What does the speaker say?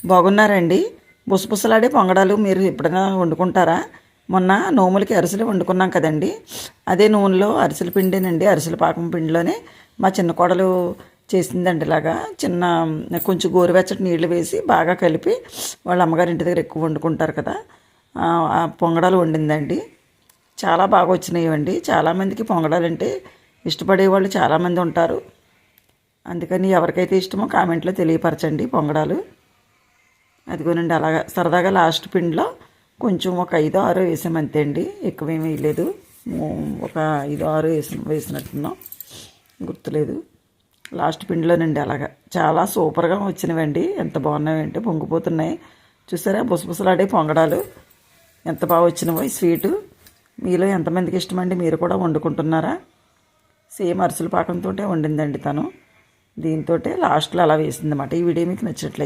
బాగున్నారండి. బుసబుసలాడే పొంగడాలు మీరు ఎప్పుడైనా వండుకుంటారా? మొన్న నోములకి అరిసెలు వండుకున్నాం కదండి. అదే నూనెలో అరిసెల పిండేనండి, అరిసెల పాకం పిండిలోనే మా చిన్న కోడలు చేసిందండి. ఇలాగా కొంచెం గోరువెచ్చటి నీళ్లు వేసి బాగా కలిపి వాళ్ళ అమ్మగారి ఇంటి దగ్గర ఎక్కువ వండుకుంటారు కదా, ఆ పొంగడాలు వండిందండి. చాలా బాగా వచ్చినాయండి. చాలామందికి పొంగడాలు అంటే ఇష్టపడే వాళ్ళు చాలామంది ఉంటారు. అందుకని ఎవరికైతే ఇష్టమో కామెంట్లో తెలియపరచండి పొంగడాలు. అదిగోనండి, అలాగా సరదాగా లాస్ట్ పిండిలో కొంచెం ఒక 5-6 వేసామంతే అండి, ఎక్కువేమీ వేయలేదు. ఒక 5-6 వేసినట్టున్నాం, గుర్తులేదు. లాస్ట్ పిండిలోనండి అలాగా చాలా సూపర్గా వచ్చినవండి. ఎంత బాగున్నాయంటే పొంగిపోతున్నాయి. చూసారా బుసబుసలాడే పొంగడాలు ఎంత బాగా వచ్చినవో. ఈ స్వీటు మీలో ఎంతమందికి ఇష్టమండి? మీరు కూడా వండుకుంటున్నారా? సేమ్ అరిసెల పాకంతో వండిందండి తను. దీంతో లాస్ట్లో అలా వేసిందన్నమాట. ఈ వీడియో మీకు నచ్చినట్లయితే